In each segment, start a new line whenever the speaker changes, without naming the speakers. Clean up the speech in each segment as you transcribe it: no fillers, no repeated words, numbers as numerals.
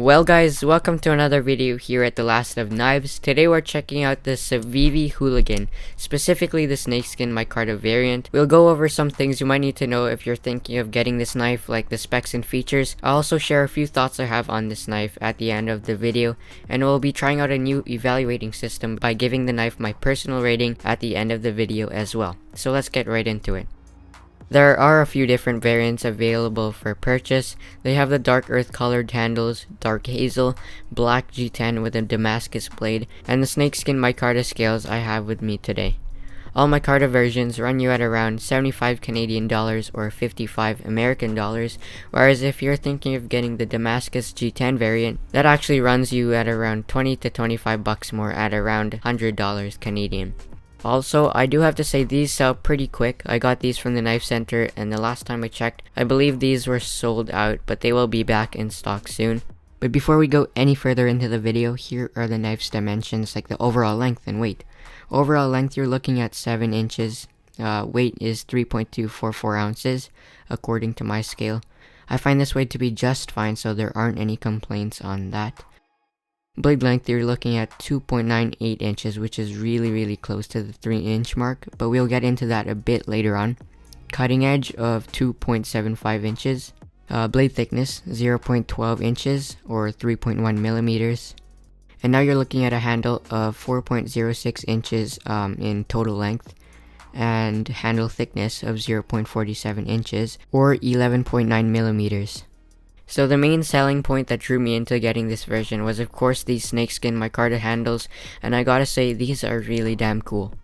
Well guys, welcome to another video here at The Last of Knives. Today we're checking out the Civivi Hooligan, specifically the Snakeskin Micarta variant. We'll go over some things you might need to know if you're thinking of getting this knife, like the specs and features. I'll also share a few thoughts I have on this knife at the end of the video, and we'll be trying out a new evaluating system by giving the knife my personal rating at the end of the video as well. So let's get right into it. There are a few different variants available for purchase. They have the dark earth colored handles, dark hazel, black G10 with a Damascus blade, and the Snakeskin Micarta scales I have with me today. All Micarta versions run you at around 75 Canadian dollars or 55 American dollars, whereas if you're thinking of getting the Damascus G10 variant, that actually runs you at around 20 to 25 bucks more at around $100 Canadian. Also, I do have to say these sell pretty quick. I got these from the knife center, and the last time I checked, I believe these were sold out, but they will be back in stock soon. But before we go any further into the video, here are the knife's dimensions, like the overall length and weight. Overall length, you're looking at 7 inches. Weight is 3.244 ounces, according to my scale. I find this weight to be just fine, so there aren't any complaints on that. Blade length, you're looking at 2.98 inches, which is really close to the 3-inch mark, but we'll get into that a bit later on. Cutting edge of 2.75 inches. Blade thickness, 0.12 inches or 3.1 millimeters. And now you're looking at a handle of 4.06 inches in total length, and handle thickness of 0.47 inches or 11.9 millimeters. So the main selling point that drew me into getting this version was of course these Snakeskin Micarta handles, and I gotta say these are really damn cool.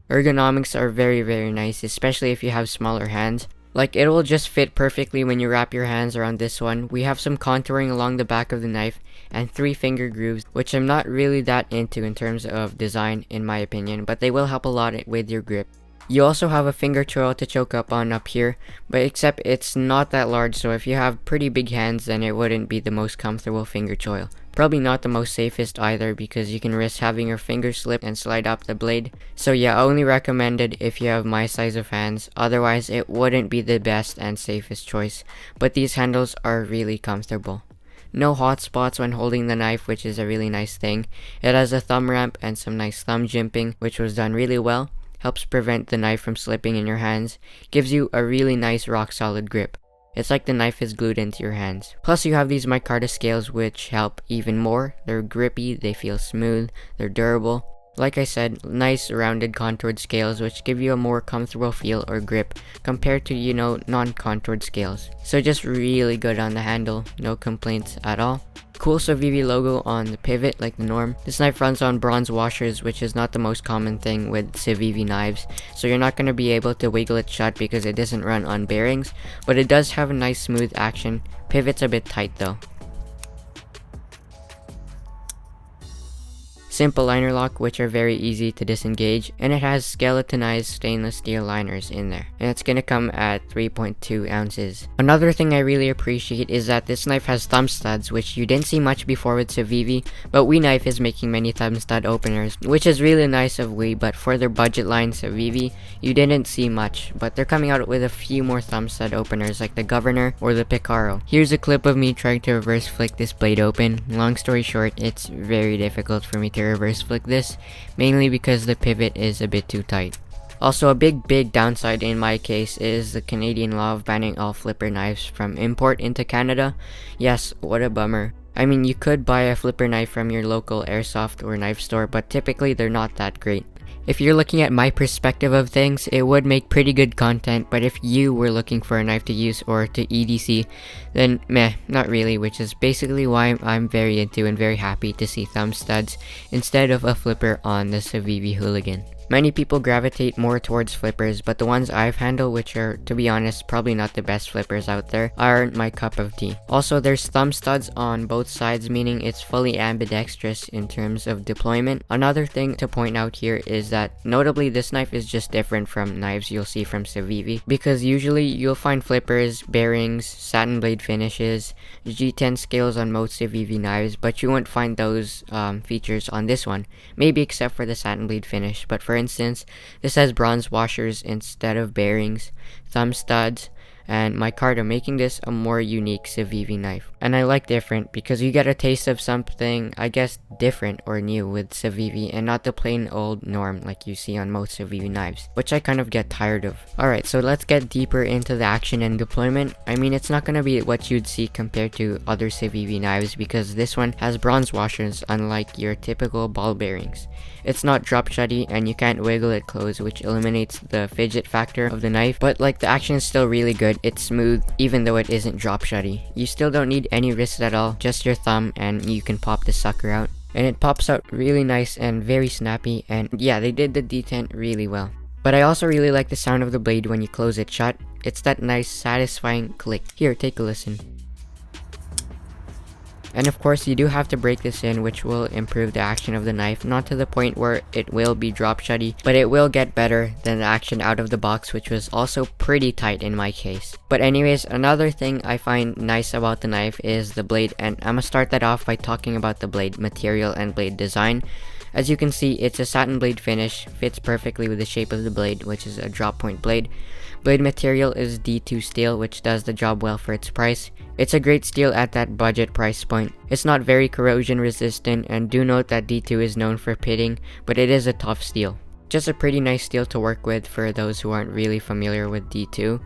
Ergonomics are very nice, especially if you have smaller hands. Like, it will just fit perfectly when you wrap your hands around this one. We have some contouring along the back of the knife and 3 finger grooves, which I'm not really that into in terms of design in my opinion, but they will help a lot with your grip. You also have a finger choil to choke up on up here, but except it's not that large, so if you have pretty big hands then it wouldn't be the most comfortable finger choil. Probably not the most safest either, because you can risk having your finger slip and slide up the blade. So yeah, I only recommend it if you have my size of hands, otherwise it wouldn't be the best and safest choice, but these handles are really comfortable. No hot spots when holding the knife, which is a really nice thing. It has a thumb ramp and some nice thumb jimping, which was done really well. Helps prevent the knife from slipping in your hands, gives you a really nice rock solid grip. It's like the knife is glued into your hands. Plus you have these Micarta scales which help even more. They're grippy, they feel smooth, they're durable. Like I said, nice rounded contoured scales which give you a more comfortable feel or grip compared to, non-contoured scales. So just really good on the handle, no complaints at all. Cool Civivi logo on the pivot like the norm. This knife runs on bronze washers, which is not the most common thing with Civivi knives, so you're not going to be able to wiggle it shut because it doesn't run on bearings, but it does have a nice smooth action. Pivot's a bit tight though. Simple liner lock, which are very easy to disengage, and it has skeletonized stainless steel liners in there, and it's gonna come at 3.2 ounces. Another thing I really appreciate is that this knife has thumb studs, which you didn't see much before with Civivi, but We Knife is making many thumb stud openers, which is really nice of We, but for their budget line Civivi, you didn't see much, but they're coming out with a few more thumb stud openers like the Governor or the Picaro. Here's a clip of me trying to reverse flick this blade open. Long story short, it's very difficult for me to reverse flick this, mainly because the pivot is a bit too tight. Also, a big downside in my case is the Canadian law of banning all flipper knives from import into Canada. Yes, what a bummer. I mean, you could buy a flipper knife from your local airsoft or knife store, but typically they're not that great. If you're looking at my perspective of things, it would make pretty good content, but if you were looking for a knife to use or to EDC, then meh, not really, which is basically why I'm very into and very happy to see thumb studs instead of a flipper on the Civivi Hooligan. Many people gravitate more towards flippers, but the ones I've handled, which are, to be honest, probably not the best flippers out there, aren't my cup of tea. Also, there's thumb studs on both sides, meaning it's fully ambidextrous in terms of deployment. Another thing to point out here is that, notably, this knife is just different from knives you'll see from Civivi, because usually you'll find flippers, bearings, satin blade finishes, G10 scales on most Civivi knives, but you won't find those features on this one, maybe except for the satin blade finish. But for instance, this has bronze washers instead of bearings, thumb studs, and micarta, making this a more unique Civivi knife. And I like different because you get a taste of something, I guess, different or new with Civivi and not the plain old norm like you see on most Civivi knives, which I kind of get tired of. Alright, so let's get deeper into the action and deployment. I mean, it's not gonna be what you'd see compared to other Civivi knives because this one has bronze washers unlike your typical ball bearings. It's not drop shutty and you can't wiggle it closed, which eliminates the fidget factor of the knife, but like the action is still really good. It's smooth even though it isn't drop shutty. You still don't need any wrist at all, just your thumb, and you can pop the sucker out. And it pops out really nice and very snappy, and yeah, they did the detent really well. But I also really like the sound of the blade when you close it shut. It's that nice satisfying click. Here, take a listen. And of course, you do have to break this in, which will improve the action of the knife, not to the point where it will be drop shutty, but it will get better than the action out of the box, which was also pretty tight in my case. But anyways, another thing I find nice about the knife is the blade, and I'm gonna start that off by talking about the blade material and blade design. As you can see, it's a satin blade finish, fits perfectly with the shape of the blade, which is a drop point blade. Blade material is D2 steel, which does the job well for its price. It's a great steel at that budget price point. It's not very corrosion resistant, and do note that D2 is known for pitting, but it is a tough steel. Just a pretty nice steel to work with for those who aren't really familiar with D2.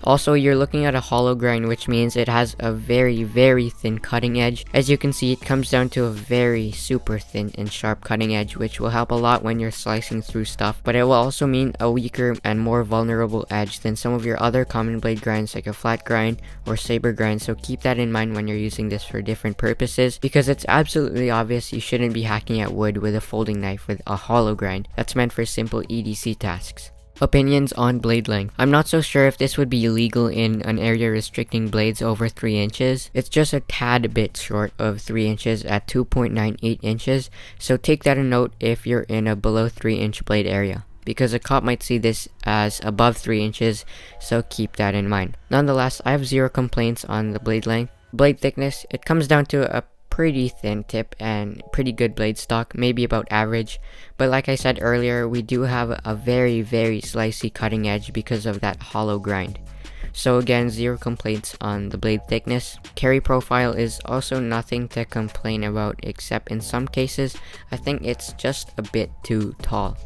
Also, you're looking at a hollow grind, which means it has a very thin cutting edge. As you can see, it comes down to a very super thin and sharp cutting edge, which will help a lot when you're slicing through stuff, but it will also mean a weaker and more vulnerable edge than some of your other common blade grinds like a flat grind or saber grind, so keep that in mind when you're using this for different purposes, because it's absolutely obvious you shouldn't be hacking at wood with a folding knife with a hollow grind. That's meant for simple EDC tasks. Opinions on blade length. I'm not so sure if this would be illegal in an area restricting blades over 3 inches. It's just a tad bit short of 3 inches at 2.98 inches, so take that a note if you're in a below 3 inch blade area, because a cop might see this as above 3 inches, so keep that in mind. Nonetheless, I have zero complaints on the blade length. Blade thickness, it comes down to a pretty thin tip and pretty good blade stock, maybe about average, but like I said earlier, we do have a very slicey cutting edge because of that hollow grind. So again, zero complaints on the blade thickness. Carry profile is also nothing to complain about, except in some cases I think it's just a bit too tall.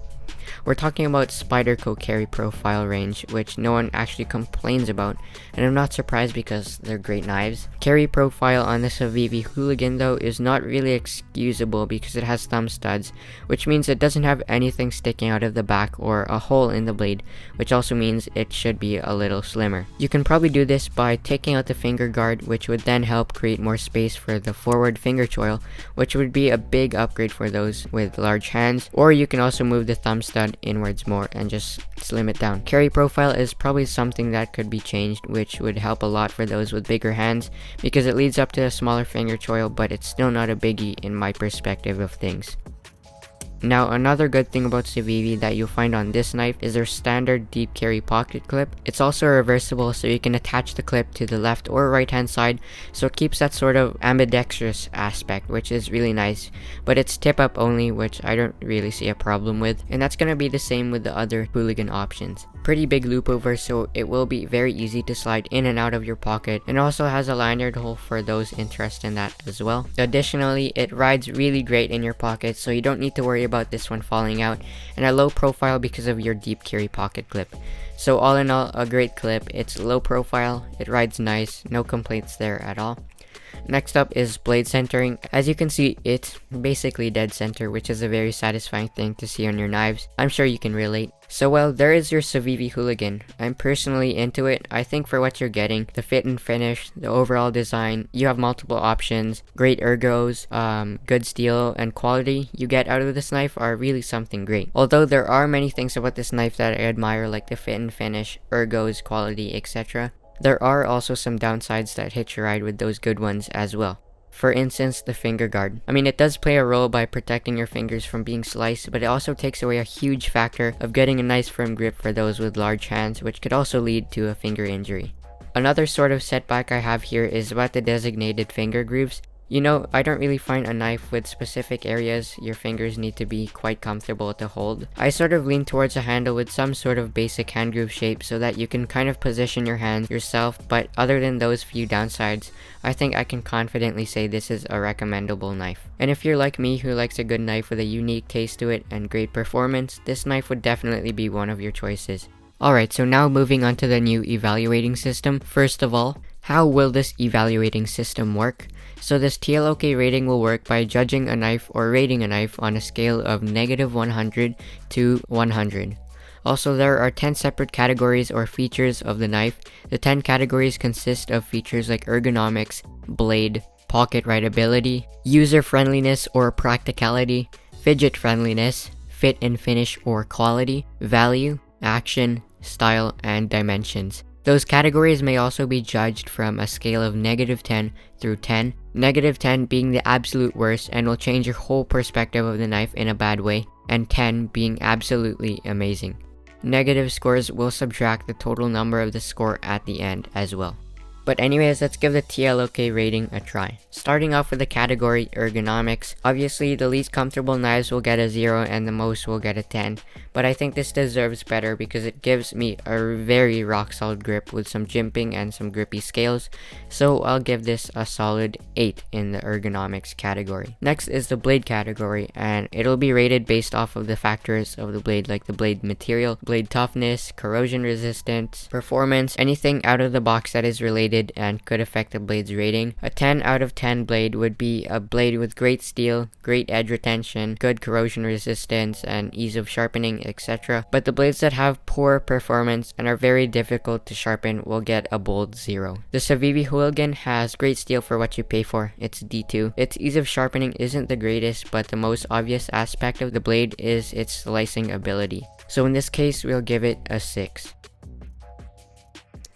We're talking about Spyderco carry profile range, which no one actually complains about, and I'm not surprised because they're great knives. Carry profile on the Civivi Hooligan though is not really excusable because it has thumb studs, which means it doesn't have anything sticking out of the back or a hole in the blade, which also means it should be a little slimmer. You can probably do this by taking out the finger guard, which would then help create more space for the forward finger choil, which would be a big upgrade for those with large hands, or you can also move the thumb stud inwards more and just slim it down. Carry profile is probably something that could be changed, which would help a lot for those with bigger hands because it leads up to a smaller finger choil, but it's still not a biggie in my perspective of things. Now, another good thing about Civivi that you'll find on this knife is their standard deep carry pocket clip. It's also reversible, so you can attach the clip to the left or right hand side, so it keeps that sort of ambidextrous aspect, which is really nice, but it's tip up only, which I don't really see a problem with, and that's gonna be the same with the other Hooligan options. Pretty big loop over, so it will be very easy to slide in and out of your pocket, and also has a lanyard hole for those interested in that as well. Additionally, it rides really great in your pocket, so you don't need to worry about this one falling out, and a low profile because of your deep carry pocket clip. So all in all, a great clip. It's low profile, it rides nice, no complaints there at all. Next up is blade centering. As you can see, it's basically dead center, which is a very satisfying thing to see on your knives. I'm sure you can relate. So well, there is your Civivi Hooligan. I'm personally into it. I think for what you're getting, the fit and finish, the overall design, you have multiple options, great ergos, good steel, and quality you get out of this knife are really something great. Although there are many things about this knife that I admire, like the fit and finish, ergos, quality, etc. There are also some downsides that hitch a ride with those good ones as well. For instance, the finger guard. I mean, it does play a role by protecting your fingers from being sliced, but it also takes away a huge factor of getting a nice firm grip for those with large hands, which could also lead to a finger injury. Another sort of setback I have here is about the designated finger grooves. You know, I don't really find a knife with specific areas your fingers need to be quite comfortable to hold. I sort of lean towards a handle with some sort of basic hand groove shape so that you can kind of position your hand yourself, but other than those few downsides, I think I can confidently say this is a recommendable knife. And if you're like me who likes a good knife with a unique taste to it and great performance, this knife would definitely be one of your choices. Alright, so now moving on to the new evaluating system. First of all, how will this evaluating system work? So this TLOK rating will work by judging a knife or rating a knife on a scale of -100 to 100. Also, there are 10 separate categories or features of the knife. The 10 categories consist of features like ergonomics, blade, pocket rideability, user friendliness or practicality, fidget friendliness, fit and finish or quality, value, action, style, and dimensions. Those categories may also be judged from a scale of -10 through 10, -10 being the absolute worst and will change your whole perspective of the knife in a bad way, and 10 being absolutely amazing. Negative scores will subtract the total number of the score at the end as well. But anyways, let's give the TLOK rating a try. Starting off with the category ergonomics, obviously the least comfortable knives will get a 0 and the most will get a 10. But I think this deserves better because it gives me a very rock solid grip with some jimping and some grippy scales. So I'll give this a solid 8 in the ergonomics category. Next is the blade category, and it'll be rated based off of the factors of the blade like the blade material, blade toughness, corrosion resistance, performance, anything out of the box that is related and could affect the blade's rating. A 10 out of 10 blade would be a blade with great steel, great edge retention, good corrosion resistance, and ease of sharpening, etc. But the blades that have poor performance and are very difficult to sharpen will get a bold 0. The Civivi Hooligan has great steel for what you pay for. It's D2. Its ease of sharpening isn't the greatest, but the most obvious aspect of the blade is its slicing ability. So in this case, we'll give it a 6.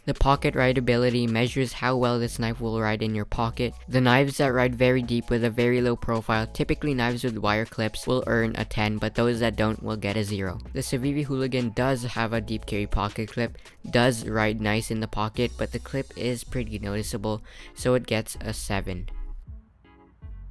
The pocket rideability measures how well this knife will ride in your pocket. The knives that ride very deep with a very low profile, typically knives with wire clips, will earn a 10, but those that don't will get a 0. The Civivi Hooligan does have a deep carry pocket clip, does ride nice in the pocket, but the clip is pretty noticeable, so it gets a 7.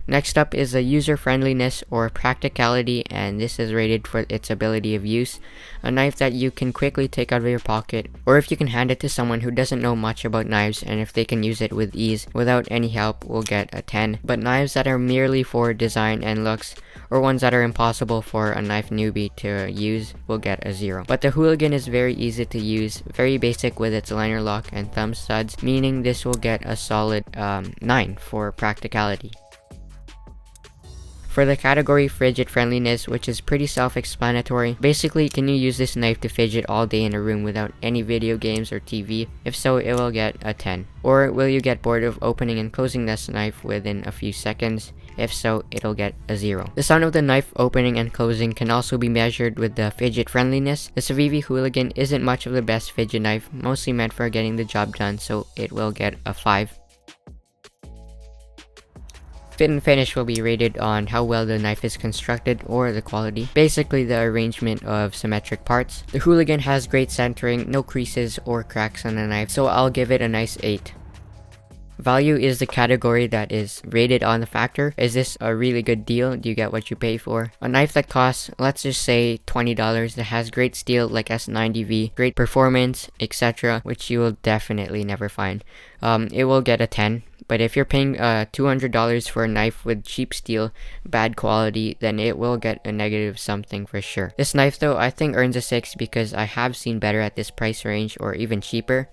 Next up is the user friendliness or practicality, and this is rated for its ability of use. A knife that you can quickly take out of your pocket, or if you can hand it to someone who doesn't know much about knives and if they can use it with ease without any help, will get a 10. But knives that are merely for design and looks, or ones that are impossible for a knife newbie to use, will get a 0. But the Hooligan is very easy to use, very basic with its liner lock and thumb studs, meaning this will get a solid 9 for practicality. For the category fidget friendliness, which is pretty self-explanatory, basically can you use this knife to fidget all day in a room without any video games or TV? If so, it will get a 10. Or will you get bored of opening and closing this knife within a few seconds? If so, it'll get a 0. The sound of the knife opening and closing can also be measured with the fidget friendliness. The Civivi Hooligan isn't much of the best fidget knife, mostly meant for getting the job done, so it will get a 5. Fit and finish will be rated on how well the knife is constructed or the quality, basically the arrangement of symmetric parts. The Hooligan has great centering, no creases or cracks on the knife, so I'll give it a nice 8. Value is the category that is rated on the factor. Is this a really good deal? Do you get what you pay for? A knife that costs, let's just say $20, that has great steel like S90V, great performance, etc., which you will definitely never find. It will get a 10. But if you're paying $200 for a knife with cheap steel, bad quality, then it will get a negative something for sure. This knife though, I think earns a 6 because I have seen better at this price range or even cheaper.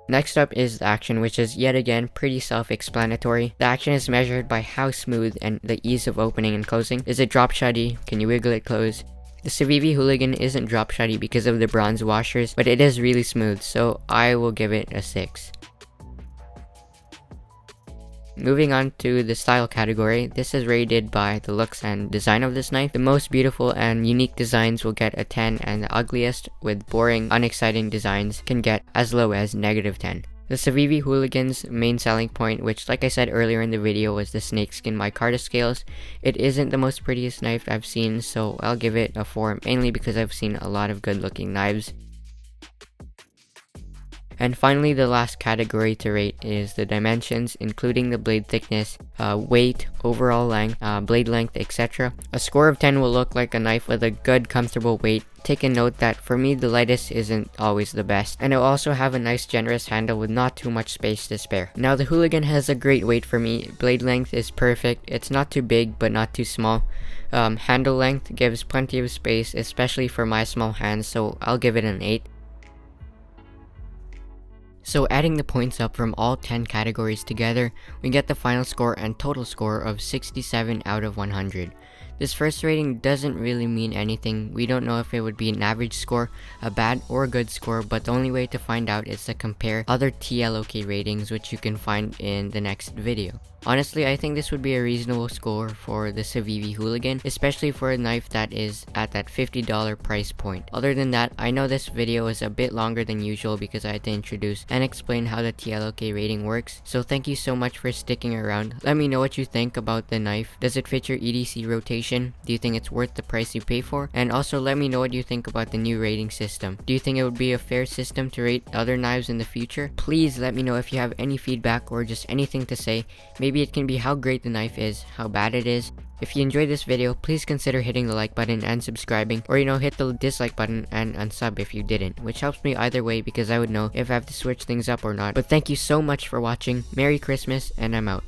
Next up is the action, which is yet again pretty self-explanatory. The action is measured by how smooth and the ease of opening and closing. Is it drop shutty? Can you wiggle it closed? The Civivi Hooligan isn't drop shutty because of the bronze washers, but it is really smooth, so I will give it a 6. Moving on to the style category, this is rated by the looks and design of this knife. The most beautiful and unique designs will get a 10, and the ugliest, with boring, unexciting designs, can get as low as -10. The Civivi Hooligan's main selling point, which like I said earlier in the video, was the Snakeskin Micarta scales. It isn't the most prettiest knife I've seen, so I'll give it a 4, mainly because I've seen a lot of good looking knives. And finally, the last category to rate is the dimensions, including the blade thickness, weight, overall length, blade length, etc. A score of 10 will look like a knife with a good, comfortable weight. Take a note that for me, the lightest isn't always the best, and it'll also have a nice generous handle with not too much space to spare. Now the Hooligan has a great weight for me. Blade length is perfect. It's not too big but not too small. Handle length gives plenty of space, especially for my small hands, so I'll give it an 8. So adding the points up from all 10 categories together, we get the final score and total score of 67 out of 100. This first rating doesn't really mean anything. We don't know if it would be an average score, a bad or a good score, but the only way to find out is to compare other TLOK ratings, which you can find in the next video. Honestly, I think this would be a reasonable score for the Civivi Hooligan, especially for a knife that is at that $50 price point. Other than that, I know this video is a bit longer than usual because I had to introduce and explain how the TLOK rating works, so thank you so much for sticking around. Let me know what you think about the knife. Does it fit your EDC rotation? Do you think it's worth the price you pay for? And also let me know what you think about the new rating system. Do you think it would be a fair system to rate other knives in the future? Please let me know if you have any feedback or just anything to say. Maybe it can be how great the knife is, how bad it is. If you enjoyed this video, please consider hitting the like button and subscribing, or hit the dislike button and unsub if you didn't, which helps me either way because I would know if I have to switch things up or not. But thank you so much for watching. Merry Christmas, and I'm out.